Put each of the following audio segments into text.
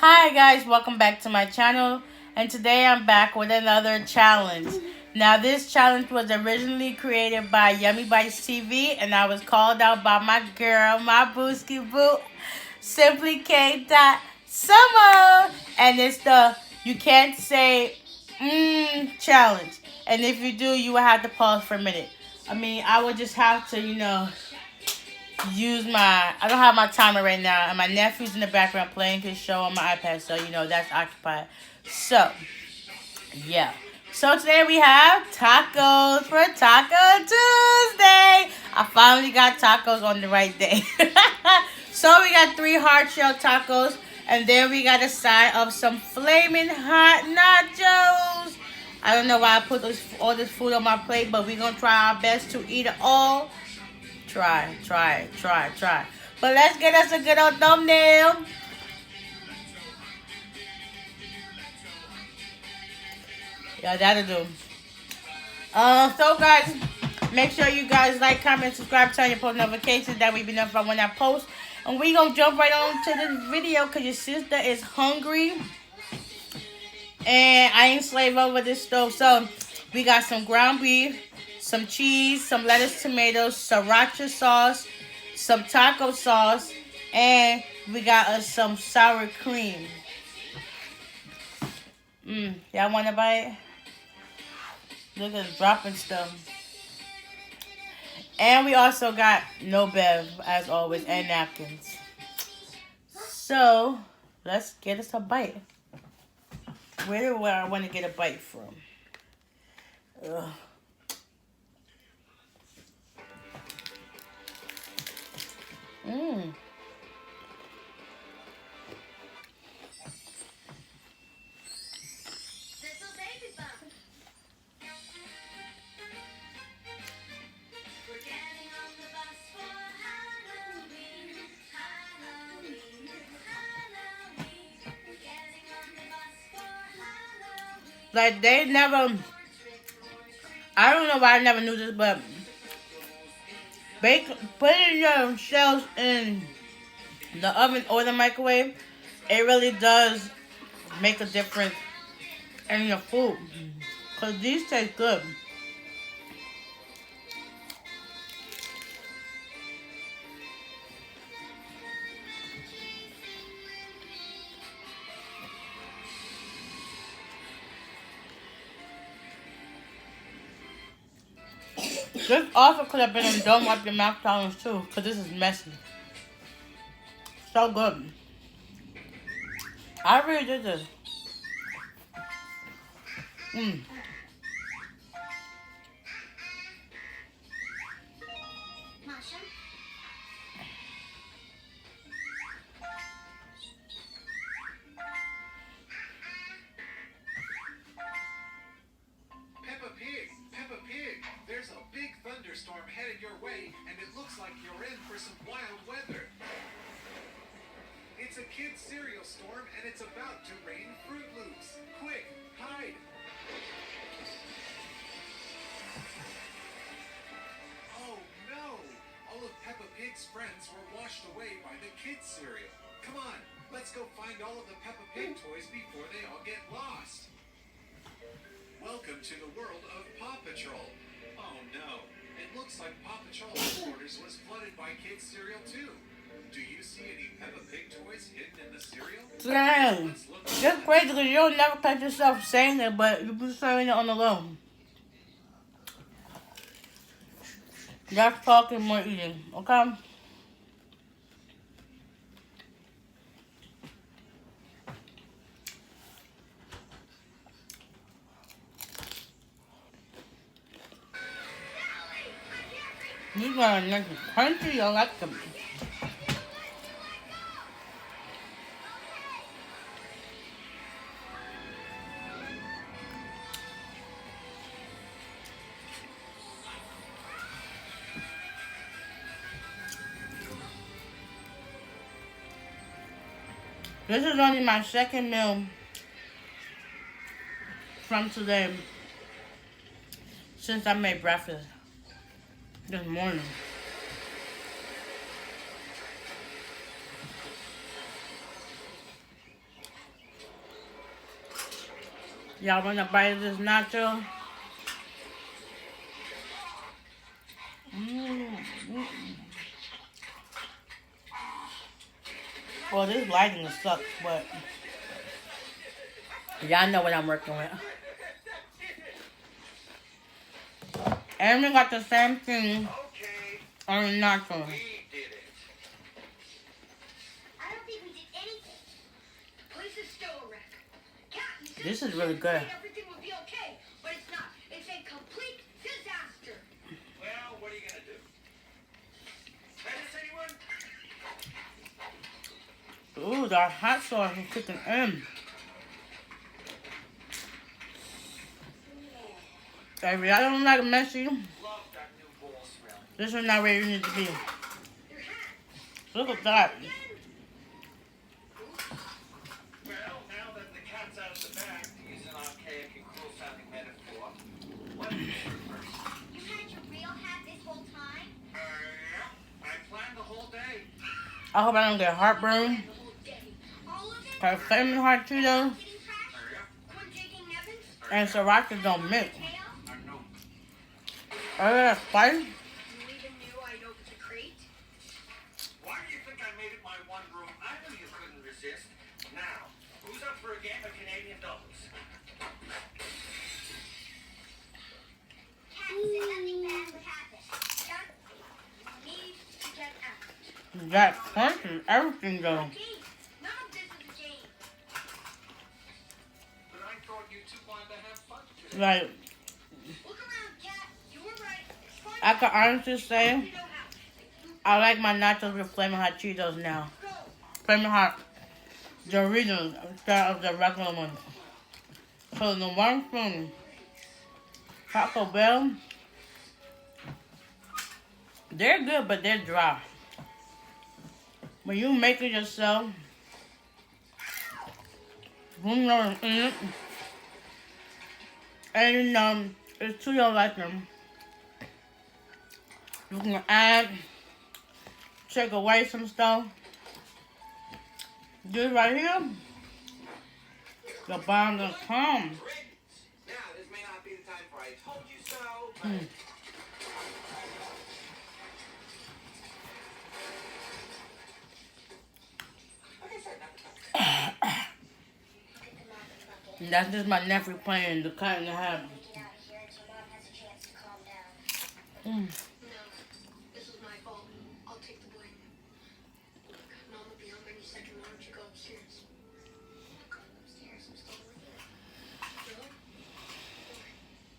Hi guys, welcome back to my channel, and today I'm back with another challenge. Now this challenge was originally created by Yummy Bites TV, and I was called out by my girl, my booski boo, Simply K. Summer, and it's the you can't say challenge. And if you do, you will have to pause for a minute. I would just have to, use my. I don't have my timer right now, and my nephew's in the background playing his show on my iPad, so that's occupied. So, yeah. So today we have tacos for Taco Tuesday. I finally got tacos on the right day. So we got 3 hard shell tacos, and then we got a side of some flaming hot nachos. I don't know why I put all this food on my plate, but we're gonna try our best to eat it all. Try. But let's get us a good old thumbnail. Yeah, that'll do. So guys, make sure you guys like, comment, subscribe, turn your post notifications. That way be notified when I post. And we gonna jump right on to this video because your sister is hungry. And I ain't slave over this stove. So we got some ground beef, some cheese, some lettuce, tomatoes, sriracha sauce, some taco sauce, and we got us some sour cream. Y'all want to bite? Look at us dropping stuff. And we also got no bev, as always, and napkins. So, let's get us a bite. Where do I want to get a bite from? Ugh. Like, they never, I don't know why I never knew this, but putting your shells in the oven or the microwave, it really does make a difference in your food. Because these taste good. This also could have been in Don't Wipe Your Mouth challenge too, because this is messy. So good. I really did this. Peppa Pig, there's a big thunderstorm headed your way, and it looks like you're in for some wild weather. It's a kid's cereal storm, and it's about to rain Fruit Loops. Quick, hide! Oh no! All of Peppa Pig's friends were washed away by the kids' cereal. Come on, let's go find all of the Peppa Pig toys before they all get lost. Welcome to the world of Paw Patrol. Oh no, it looks like Paw Patrol headquarters was flooded by kids' cereal too. Do you see any Peppa Pig toys hidden in the cereal? Dang. That's crazy because you don't never catch yourself saying it, but you've been saying it on the low. That's talking, more eating, okay? These are nice and crunchy. I like them. This is only my second meal from today since I made breakfast this morning. Y'all want to bite of this nacho? Mm. Mm. Well, this lighting sucks, but y'all know what I'm working with. And we got the same thing Okay, on the nacho. we did it. I don't think we did anything. The place is still a wreck. Cat, you said This is really good. everything would be okay, but it's not. It's a complete disaster. Well, what are you gonna do? Tennis, anyone? Ooh, that hot sauce is kicking in. If y'all don't like messy, Love that new ball smell. this is not where you need to be. Your hat. Look at that. Again. Well, now that the cat's out of the bag, to use an archaic and cruel-sounding metaphor, what do you do first? You had your real hat this whole time? Yeah, I planned the whole day. I hope I don't get heartburn. The whole day. All of it? Cause flaming hot Cheetos Getting trashed? Quit taking Nevins? and sriracha don't mix. Tail? No. Oh, that's spicy. You even knew I'd opened the crate? Why do you think I made it my one room? I knew you couldn't resist. Now, who's up for a game of Canadian doubles? Cat said nothing bad would happen. Chuck, you need to get out. That punches everything though. Game. None of this is a game. But I thought you two wanted to have fun today. Like, Look around, Cat. You were right. It's fun. I can honestly say You know I how. like my nachos with flaming hot Cheetos now. Go. Flaming hot Doritos instead of the regular ones. So the one from Taco Bell, they're good, but they're dry. When you make it yourself, who knows in it? And it's to your liking. You can add, take away some stuff. This right here, the bomb.com. Now, this may not be the time for I told you so, but... That's just my nephew playing the cut in the half. Get out of here until Mom has a chance to calm down. Mm. No, this was my fault. I'll take the blame. Look, Mom will be home any second. Why don't you go upstairs? I'm not going upstairs. I'm staying with you. Really?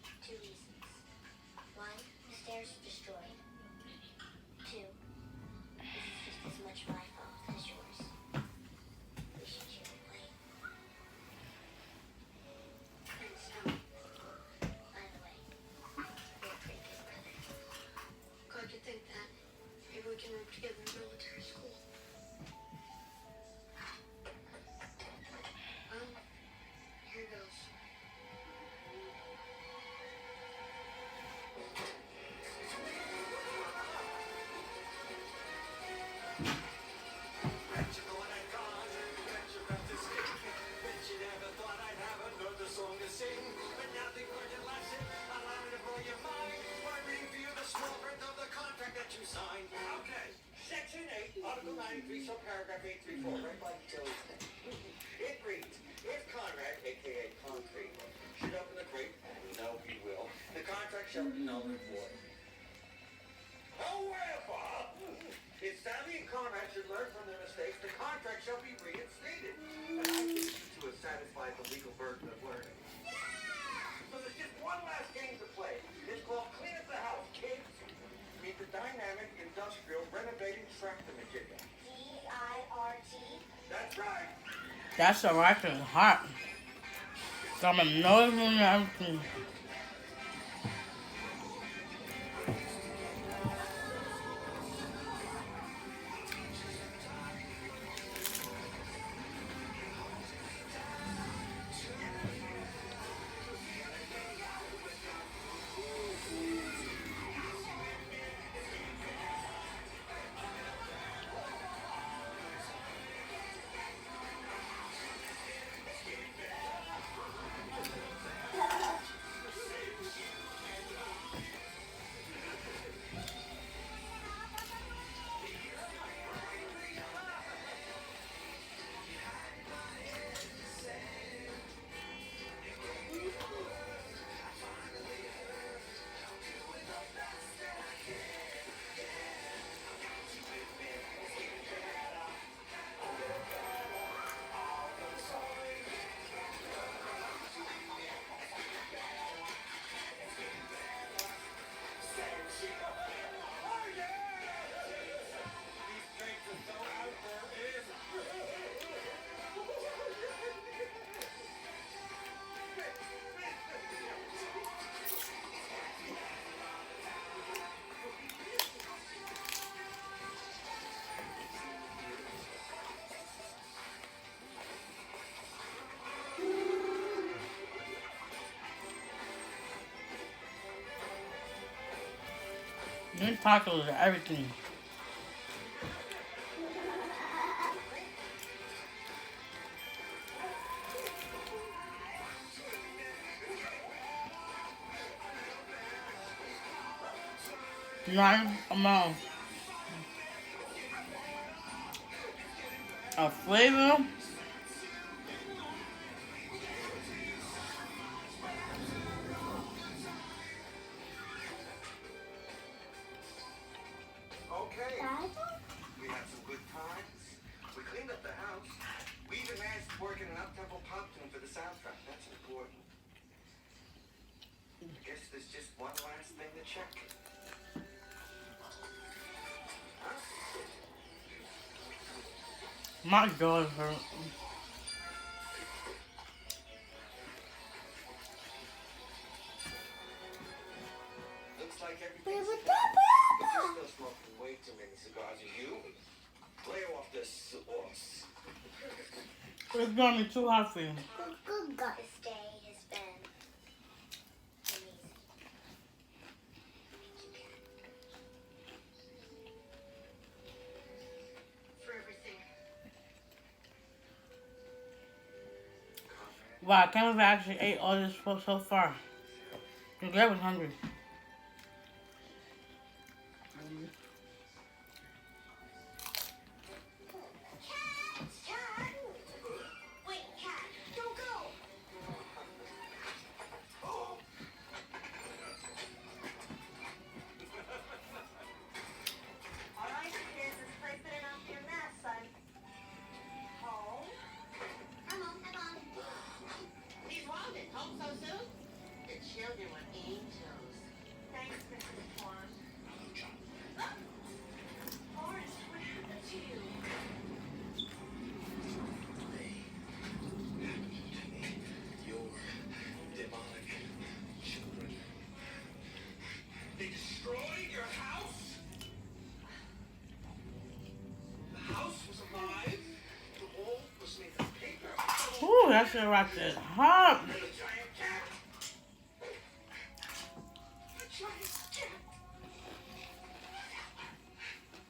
Why? 2 reasons. 1, the stairs are destroyed. 2, this is just as much my fault as yours. We should share the blame. And so, by the way, you're a pretty good brother. Glad you think that. Maybe we can work together in military school. Here goes. Okay, Section 8, Article 93, subparagraph 834, right by utilities. It reads, if Conrad, a.k.a. Concrete, should open the crate, and we know he will, the contract shall be null and void. However, if Stanley and Conrad should learn from their mistakes, the contract shall be reinstated. And I think you two have satisfied the legal burden of learning. So there's just one last game to play. It's called Clean Up the House, kids. Meet the dynamic, industrial, renovating tractor material. D-I-R-T? That's right. That sriracha is hot. Got my nose and everything. These tacos are everything. Nice amount of flavor. Okay. We had some good times. We cleaned up the house. We even managed to work in an up-tempo pop tune for the soundtrack. That's important. I guess there's just one last thing to check. Huh? My jaw hurt. Looks like everything's fine. But you're still smoking way too many cigars. Are you? Play off the sauce. It's gonna be too hot for you. This day has been amazing. For everything. Wow, I can't believe I actually ate all this food so far. The girl was hungry. Cat! Wait, Cat, don't go! All right, kids, let's play fit off your mess, son. Home? Come on, come on. He's wounded. Home so soon? The children were angels. Thanks, Mrs. Swan. Forrest, what happened to you? Your demonic children. They destroyed your house? The house was alive. The wall was made of paper. Ooh, that shit right there. Hot. And a giant cat. A giant cat.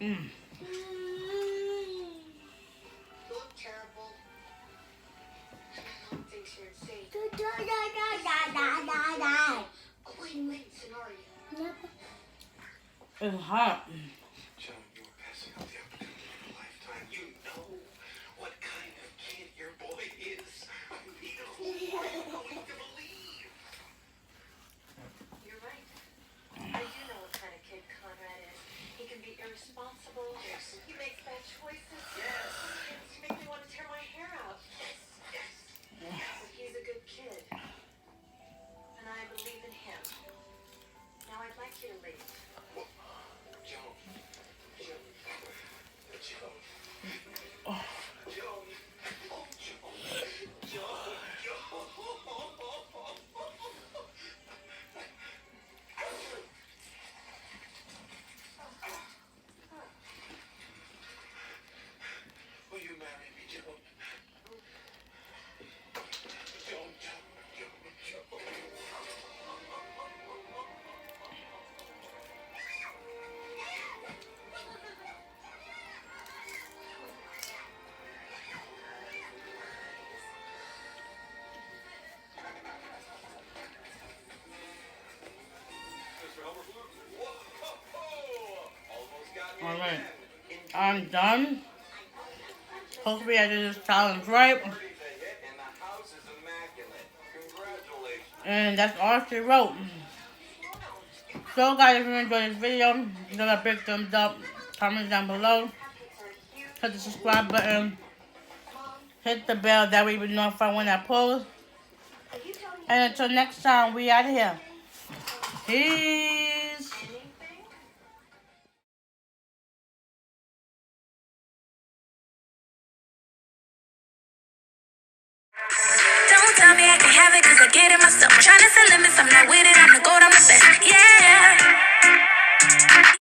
Mm. You look terrible. Mom thinks you're insane. A win-win scenario. It's hot. John, you are passing up the opportunity of a lifetime. You know what kind of kid your boy is. Peter, who are you going to believe? You're right. I do know what kind of kid Conrad is. He can be irresponsible. Yes. He makes bad choices. Yes. He makes me want to tear my hair out. Yes. But he's a good kid. And I believe in him. Now I'd like you to leave. Joan. Joan. Joan. Oh. Joan. Oh, Joan. Joan. Will you marry me, Joan? Joan, Joan, Joan, Joan. All right, I'm done. Hopefully I did this challenge right. And that's all she wrote. So guys, if you enjoyed this video, give it a big thumbs up. Comment down below. Hit the subscribe button. Hit the bell, that way you will be notified when I post. And until next time, we out of here. Peace. Don't tell me I can have it, cause I get it myself. Trying to set limits, I'm not with it.